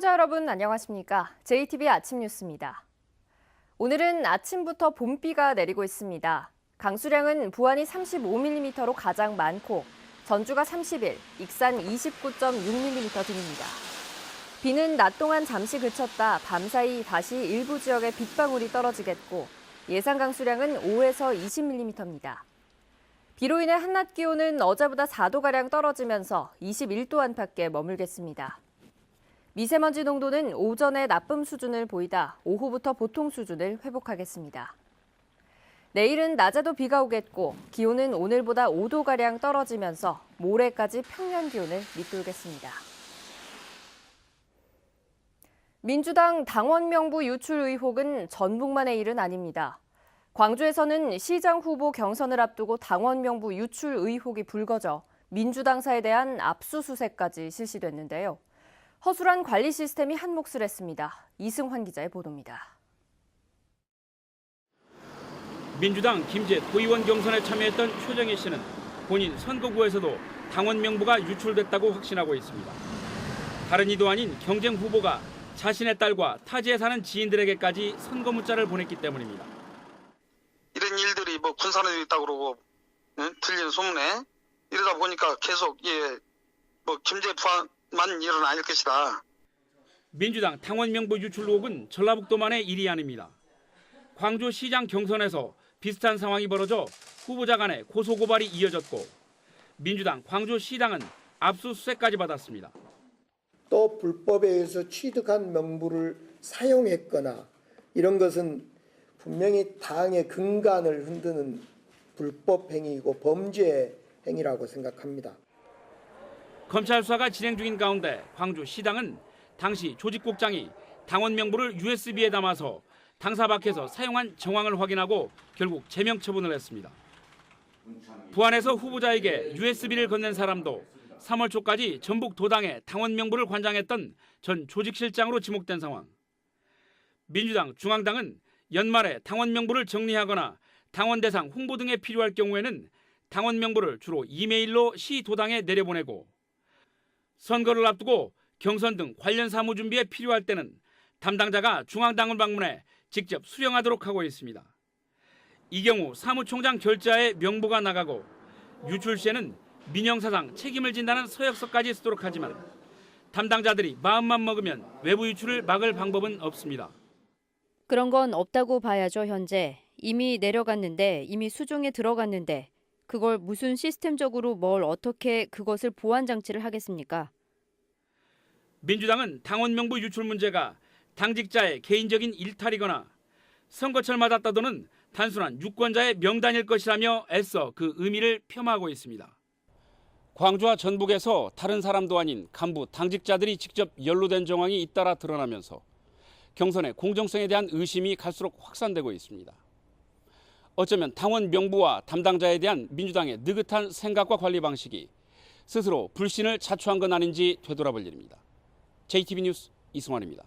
시청자 여러분 안녕하십니까? JTBC 아침 뉴스입니다. 오늘은 아침부터 봄비가 내리고 있습니다. 강수량은 부안이 35mm로 가장 많고 전주가 31, 익산 29.6mm 등입니다. 비는 낮 동안 잠시 그쳤다 밤사이 다시 일부 지역에 빗방울이 떨어지겠고 예상 강수량은 5에서 20mm입니다. 비로 인해 한낮 기온은 어제보다 4도가량 떨어지면서 21도 안팎에 머물겠습니다. 미세먼지 농도는 오전에 나쁨 수준을 보이다 오후부터 보통 수준을 회복하겠습니다. 내일은 낮에도 비가 오겠고 기온은 오늘보다 5도가량 떨어지면서 모레까지 평년 기온을 밑돌겠습니다. 민주당 당원 명부 유출 의혹은 전북만의 일은 아닙니다. 광주에서는 시장 후보 경선을 앞두고 당원 명부 유출 의혹이 불거져 민주당사에 대한 압수수색까지 실시됐는데요. 허술한 관리 시스템이 한몫을 했습니다. 이승환 기자의 보도입니다. 민주당 김제 도의원 경선에 참여했던 최정희 씨는 본인 선거구에서도 당원 명부가 유출됐다고 확신하고 있습니다. 다른 이도 아닌 경쟁 후보가 자신의 딸과 타지에 사는 지인들에게까지 선거 문자를 보냈기 때문입니다. 이런 일들이 군산에도 있다고 그러고 들리는 소문에 이러다 보니까 계속 김제 부안만 일은 아닐 것이다. 민주당 당원 명부 유출 의혹은 전라북도만의 일이 아닙니다. 광주시장 경선에서 비슷한 상황이 벌어져 후보자 간의 고소고발이 이어졌고 민주당 광주시당은 압수수색까지 받았습니다. 또 불법에 의해서 취득한 명부를 사용했거나 이런 것은 분명히 당의 근간을 흔드는 불법 행위이고 범죄 행위라고 생각합니다. 검찰 수사가 진행 중인 가운데 광주시당은 당시 조직국장이 당원 명부를 USB에 담아서 당사 밖에서 사용한 정황을 확인하고 결국 제명 처분을 했습니다. 부안에서 후보자에게 USB를 건넨 사람도 3월 초까지 전북 도당에 당원 명부를 관장했던 전 조직실장으로 지목된 상황. 민주당 중앙당은 연말에 당원 명부를 정리하거나 당원 대상 홍보 등에 필요할 경우에는 당원 명부를 주로 이메일로 시 도당에 내려보내고 선거를 앞두고 경선 등 관련 사무 준비에 필요할 때는 담당자가 중앙당을 방문해 직접 수령하도록 하고 있습니다. 이 경우 사무총장 결재하에 명부가 나가고 유출 시에는 민영사상 책임을 진다는 서약서까지 쓰도록 하지만 담당자들이 마음만 먹으면 외부 유출을 막을 방법은 없습니다. 그런 건 없다고 봐야죠, 현재. 이미 내려갔는데, 이미 수중에 들어갔는데 그걸 무슨 시스템적으로 뭘 어떻게 그것을 보안 장치를 하겠습니까? 민주당은 당원 명부 유출 문제가 당직자의 개인적인 일탈이거나 선거철마다 떠도는 단순한 유권자의 명단일 것이라며 애써 그 의미를 폄하하고 있습니다. 광주와 전북에서 다른 사람도 아닌 간부 당직자들이 직접 연루된 정황이 잇따라 드러나면서 경선의 공정성에 대한 의심이 갈수록 확산되고 있습니다. 어쩌면 당원 명부와 담당자에 대한 민주당의 느긋한 생각과 관리 방식이 스스로 불신을 자초한 건 아닌지 되돌아볼 일입니다. JTBC 뉴스 이승환입니다.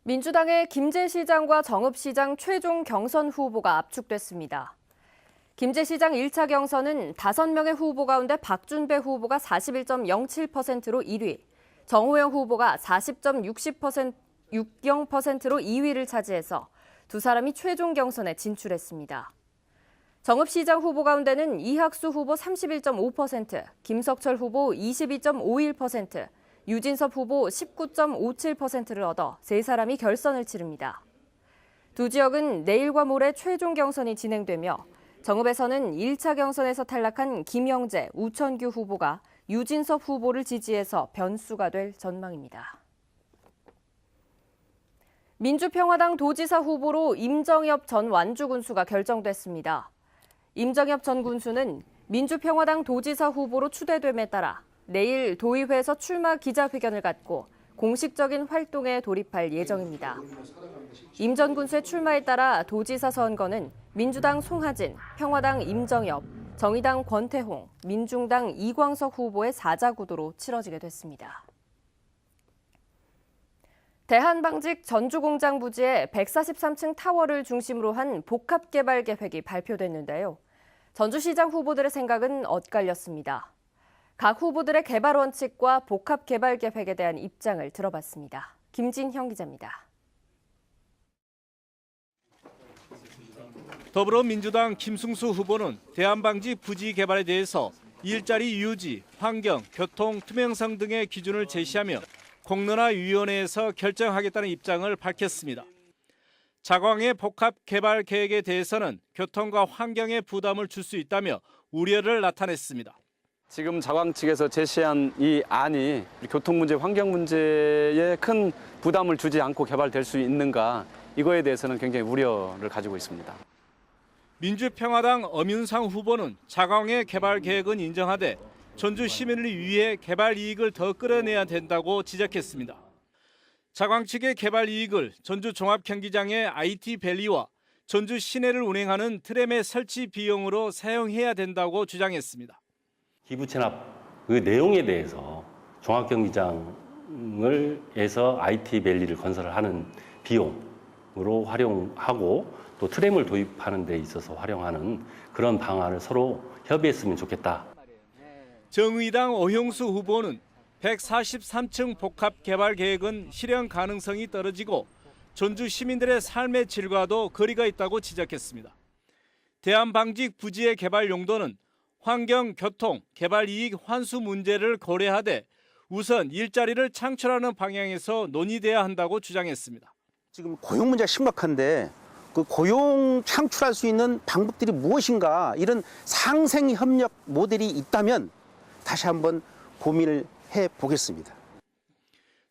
민주당의 김제 시장과 정읍 시장 최종 경선 후보가 압축됐습니다. 김제 시장 1차 경선은 5명의 후보 가운데 박준배 후보가 41.07%로 1위, 정호영 후보가 40.60%로 2위를 차지해서 두 사람이 최종 경선에 진출했습니다. 정읍시장 후보 가운데는 이학수 후보 31.5%, 김석철 후보 22.51%, 유진섭 후보 19.57%를 얻어 세 사람이 결선을 치릅니다. 두 지역은 내일과 모레 최종 경선이 진행되며 정읍에서는 1차 경선에서 탈락한 김영재, 우천규 후보가 유진섭 후보를 지지해서 변수가 될 전망입니다. 민주평화당 도지사 후보로 임정엽 전 완주군수가 결정됐습니다. 임정엽 전 군수는 민주평화당 도지사 후보로 추대됨에 따라 내일 도의회에서 출마 기자회견을 갖고 공식적인 활동에 돌입할 예정입니다. 임 전 군수의 출마에 따라 도지사 선거는 민주당 송하진, 평화당 임정엽, 정의당 권태홍, 민중당 이광석 후보의 4자 구도로 치러지게 됐습니다. 대한방직 전주공장 부지의 143층 타워를 중심으로 한 복합개발 계획이 발표됐는데요. 전주시장 후보들의 생각은 엇갈렸습니다. 각 후보들의 개발 원칙과 복합 개발 계획에 대한 입장을 들어봤습니다. 김진형 기자입니다. 더불어민주당 김승수 후보는 대안방지 부지 개발에 대해서 일자리 유지, 환경, 교통, 투명성 등의 기준을 제시하며 공론화위원회에서 결정하겠다는 입장을 밝혔습니다. 자광의 복합 개발 계획에 대해서는 교통과 환경에 부담을 줄 수 있다며 우려를 나타냈습니다. 지금 자광 측에서 제시한 이 안이 교통 문제, 환경 문제에 큰 부담을 주지 않고 개발될 수 있는가, 이거에 대해서는 굉장히 우려를 가지고 있습니다. 민주평화당 엄윤상 후보는 자광의 개발 계획은 인정하되 전주 시민을 위해 개발 이익을 더 끌어내야 된다고 지적했습니다. 자광 측의 개발 이익을 전주 종합경기장의 IT밸리와 전주 시내를 운행하는 트램의 설치 비용으로 사용해야 된다고 주장했습니다. 기부 체납 그 내용에 대해서 종합경기장에서 IT밸리를 건설하는 비용으로 활용하고 또 트램을 도입하는 데 있어서 활용하는 그런 방안을 서로 협의했으면 좋겠다. 정의당 오형수 후보는 143층 복합 개발 계획은 실현 가능성이 떨어지고 전주 시민들의 삶의 질과도 거리가 있다고 지적했습니다. 대안방직 부지의 개발 용도는 환경, 교통, 개발 이익 환수 문제를 고려하되 우선 일자리를 창출하는 방향에서 논의돼야 한다고 주장했습니다. 지금 고용 문제가 심각한데 그 고용 창출할 수 있는 방법들이 무엇인가, 이런 상생 협력 모델이 있다면 다시 한번 고민을 해보겠습니다.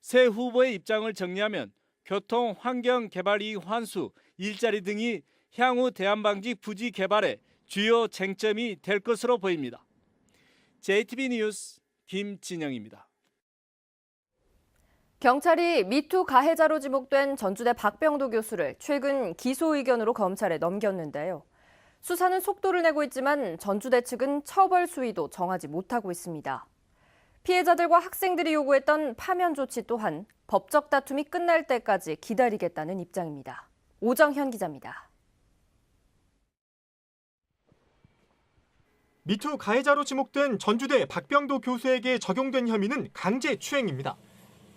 새 후보의 입장을 정리하면 교통, 환경, 개발 이익 환수, 일자리 등이 향후 대안방직 부지 개발의 주요 쟁점이 될 것으로 보입니다. JTB 뉴스 김진영입니다. 경찰이 미투 가해자로 지목된 전주대 박병도 교수를 최근 기소 의견으로 검찰에 넘겼는데요. 수사는 속도를 내고 있지만 전주대 측은 처벌 수위도 정하지 못하고 있습니다. 피해자들과 학생들이 요구했던 파면 조치 또한 법적 다툼이 끝날 때까지 기다리겠다는 입장입니다. 오정현 기자입니다. 미투 가해자로 지목된 전주대 박병도 교수에게 적용된 혐의는 강제추행입니다.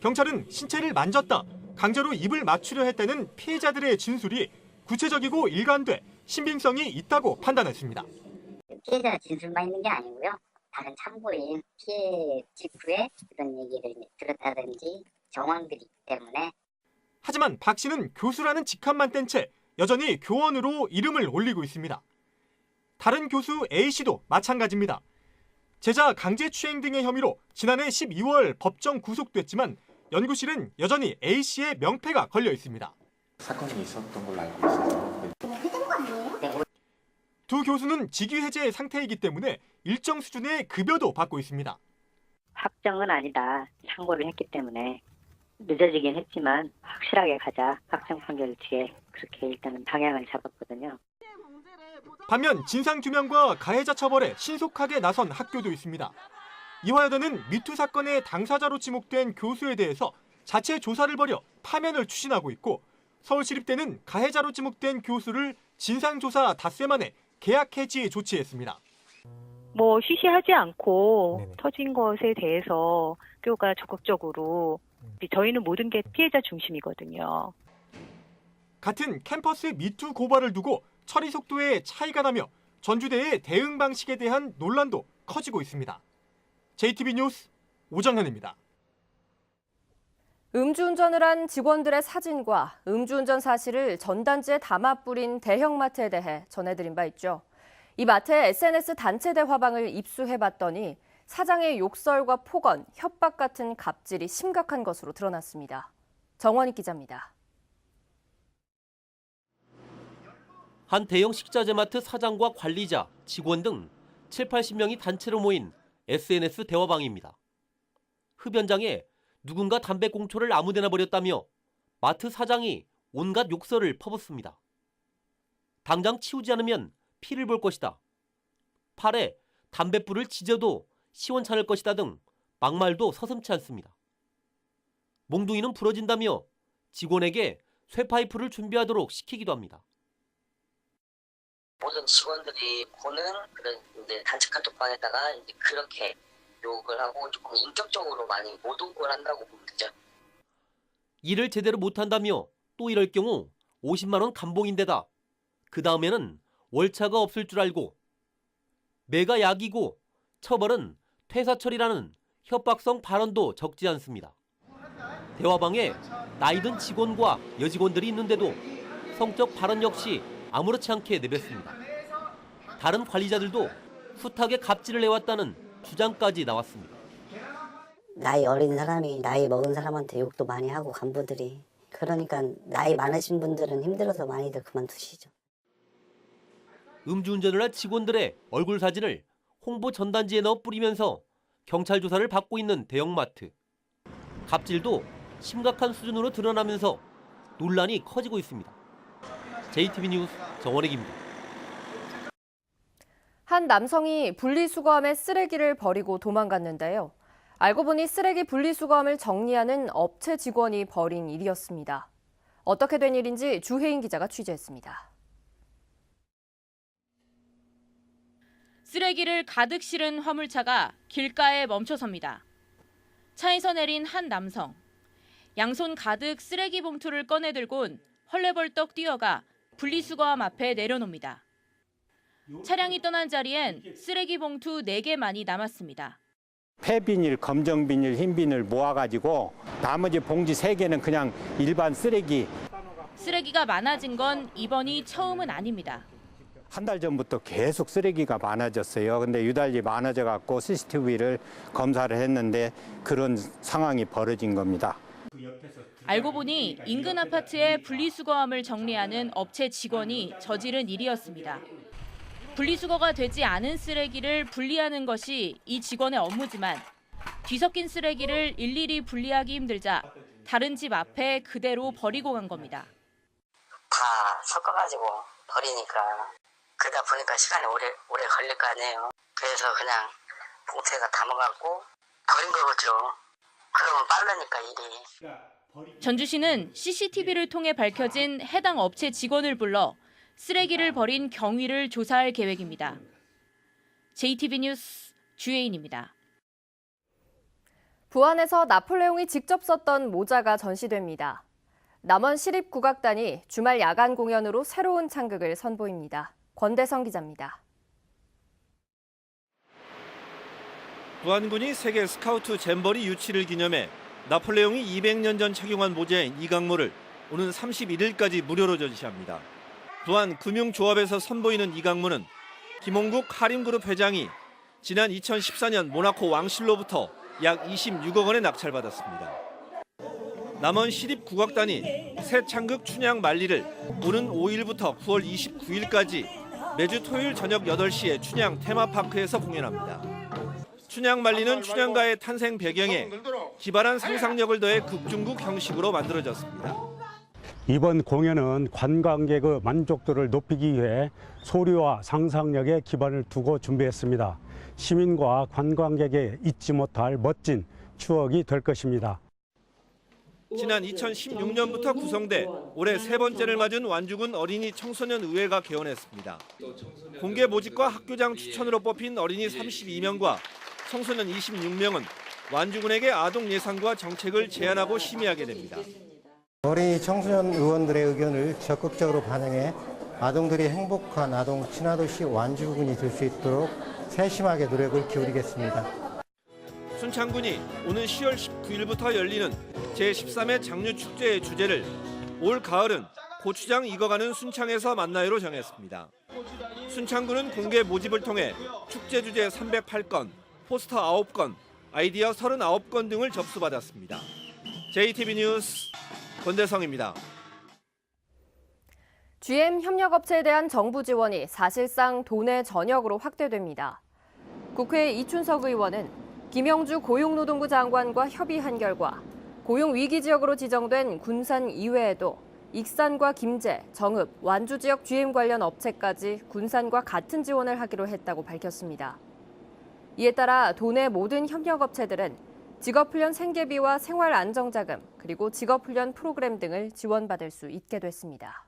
경찰은 신체를 만졌다, 강제로 입을 맞추려 했다는 피해자들의 진술이 구체적이고 일관돼 신빙성이 있다고 판단했습니다. 피해자 진술만 있는 게 아니고요. 다른 참고인 피해 직후에 그런 얘기를 들었다든지 정황들이 있기 때문에. 하지만 박 씨는 교수라는 직함만 뗀 채 여전히 교원으로 이름을 올리고 있습니다. 다른 교수 A 씨도 마찬가지입니다. 제자 강제추행 등의 혐의로 지난해 12월 법정 구속됐지만 연구실은 여전히 A 씨의 명패가 걸려 있습니다. 사건이 있었던 걸로 알고 있어서. 두 교수는 직위 해제 상태이기 때문에 일정 수준의 급여도 받고 있습니다. 확정은 아니다. 상고를 했기 때문에 늦어지긴 했지만 확실하게 가자. 확정 판결 뒤에 그렇게 일단은 방향을 잡았거든요. 반면 진상규명과 가해자 처벌에 신속하게 나선 학교도 있습니다. 이화여대는 미투 사건의 당사자로 지목된 교수에 대해서 자체 조사를 벌여 파면을 추진하고 있고, 서울시립대는 가해자로 지목된 교수를 진상조사 닷새 만에 계약 해지 조치했습니다. 쉬쉬하지 않고 터진 것에 대해서 학교가 적극적으로, 저희는 모든 게 피해자 중심이거든요. 같은 캠퍼스 미투 고발을 두고 처리 속도에 차이가 나며 전주대의 대응 방식에 대한 논란도 커지고 있습니다. JTB 뉴스 오정현입니다. 음주운전을 한 직원들의 사진과 음주운전 사실을 전단지에 담아 뿌린 대형마트에 대해 전해드린 바 있죠. 이 마트의 SNS 단체 대화방을 입수해봤더니 사장의 욕설과 폭언, 협박 같은 갑질이 심각한 것으로 드러났습니다. 정원익 기자입니다. 한 대형 식자재 마트 사장과 관리자, 직원 등 7, 80명이 단체로 모인 SNS 대화방입니다. 흡연장에 누군가 담배꽁초를 아무데나 버렸다며 마트 사장이 온갖 욕설을 퍼붓습니다. 당장 치우지 않으면 피를 볼 것이다. 팔에 담뱃불을 지져도 시원찮을 것이다 등 막말도 서슴지 않습니다. 몽둥이는 부러진다며 직원에게 쇠파이프를 준비하도록 시키기도 합니다. 모든 직원들이 보는 그런 단체 카톡방에다가 그렇게 욕을 하고 조금 인격적으로 많이 모독을 한다고 보면 되죠. 일을 제대로 못한다며 또 이럴 경우 50만 원 감봉인데다 그 다음에는 월차가 없을 줄 알고 매가 약이고 처벌은 퇴사처리라는 협박성 발언도 적지 않습니다. 대화방에 나이든 직원과 여직원들이 있는데도 성적 발언 역시 아무렇지 않게 내뱉습니다. 다른 관리자들도 숱하게 갑질을 해왔다는 주장까지 나왔습니다. 나이 어린 사람이 나이 먹은 사람한테 욕도 많이 하고 간부들이. 그러니까 나이 많으신 분들은 힘들어서 많이들 그만두시죠. 음주운전을 할 직원들의 얼굴 사진을 홍보 전단지에 넣어 뿌리면서 경찰 조사를 받고 있는 대형마트. 갑질도 심각한 수준으로 드러나면서 논란이 커지고 있습니다. JTB 뉴스 정원익입니다. 한 남성이 분리수거함에 쓰레기를 버리고 도망갔는데요. 알고 보니 쓰레기 분리수거함을 정리하는 업체 직원이 벌인 일이었습니다. 어떻게 된 일인지 주혜인 기자가 취재했습니다. 쓰레기를 가득 실은 화물차가 길가에 멈춰섭니다. 차에서 내린 한 남성. 양손 가득 쓰레기 봉투를 꺼내 들곤 헐레벌떡 뛰어가 분리수거함 앞에 내려놓습니다. 차량이 떠난 자리엔 쓰레기 봉투 4개만이 남았습니다. 폐비닐, 검정비닐, 흰비닐 모아가지고 나머지 봉지 3개는 그냥 일반 쓰레기. 쓰레기가 많아진 건 이번이 처음은 아닙니다. 한 달 전부터 계속 쓰레기가 많아졌어요. 근데 유달리 많아져 갖고 CCTV를 검사를 했는데 그런 상황이 벌어진 겁니다. 알고 보니 인근 아파트의 분리수거함을 정리하는 업체 직원이 저지른 일이었습니다. 분리수거가 되지 않은 쓰레기를 분리하는 것이 이 직원의 업무지만 뒤섞인 쓰레기를 일일이 분리하기 힘들자 다른 집 앞에 그대로 버리고 간 겁니다. 다 섞어가지고 버리니까 그러다 보니까 시간이 오래 걸릴 거 아니에요. 그래서 그냥 봉투에다 담아갖고 버린 거죠. 그러면 빠르니까 일이. 전주시는 CCTV를 통해 밝혀진 해당 업체 직원을 불러 쓰레기를 버린 경위를 조사할 계획입니다. JTB 뉴스 주혜인입니다. 부안에서 나폴레옹이 직접 썼던 모자가 전시됩니다. 남원 시립국악단이 주말 야간 공연으로 새로운 창극을 선보입니다. 권대성 기자입니다. 부안군이 세계 스카우트 잼버리 유치를 기념해 나폴레옹이 200년 전 착용한 모자인 이강모를 오는 31일까지 무료로 전시합니다. 부안 금융조합에서 선보이는 이강모는 김홍국 하림그룹 회장이 지난 2014년 모나코 왕실로부터 약 26억 원에 낙찰받았습니다. 남원 시립국악단이 새 창극 춘향 만리를 오는 5일부터 9월 29일까지 매주 토요일 저녁 8시에 춘향 테마파크에서 공연합니다. 춘향 만리는 춘향가의 탄생 배경에 기발한 상상력을 더해 극중국 형식으로 만들어졌습니다. 이번 공연은 관광객의 만족도를 높이기 위해 소리와 상상력에 기반을 두고 준비했습니다. 시민과 관광객의 잊지 못할 멋진 추억이 될 것입니다. 지난 2016년부터 구성돼 올해 3번째를 맞은 완주군 어린이 청소년 의회가 개원했습니다. 공개 모집과 학교장 추천으로 뽑힌 어린이 32명과 청소년 26명은 완주군에게 아동 예산과 정책을 제안하고 심의하게 됩니다. 어린이 청소년 의원들의 의견을 적극적으로 반영해 아동들이 행복한 아동 친화도시 완주군이 될 수 있도록 세심하게 노력을 기울이겠습니다. 순창군이 오는 10월 19일부터 열리는 제13회 장류축제의 주제를 올 가을은 고추장 익어가는 순창에서 만나요로 정했습니다. 순창군은 공개 모집을 통해 축제 주제 308건, 포스터 9건, 아이디어 39건 등을 접수받았습니다. JTB 뉴스 권대성입니다. GM 협력업체에 대한 정부 지원이 사실상 돈의 전역으로 확대됩니다. 국회 이춘석 의원은 김영주 고용노동부 장관과 협의한 결과 고용위기지역으로 지정된 군산 이외에도 익산과 김제, 정읍, 완주 지역 GM 관련 업체까지 군산과 같은 지원을 하기로 했다고 밝혔습니다. 이에 따라 도내 모든 협력업체들은 직업훈련 생계비와 생활안정자금, 그리고 직업훈련 프로그램 등을 지원받을 수 있게 됐습니다.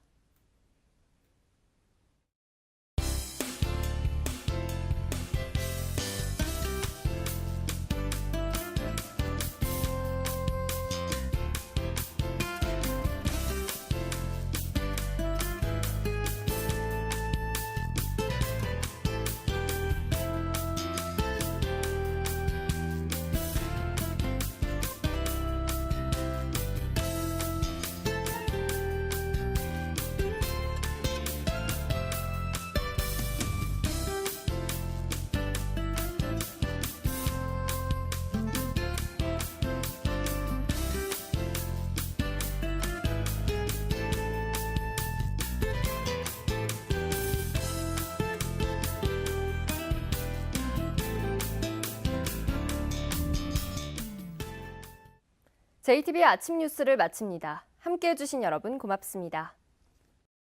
JTBC 아침 뉴스를 마칩니다. 함께해 주신 여러분 고맙습니다.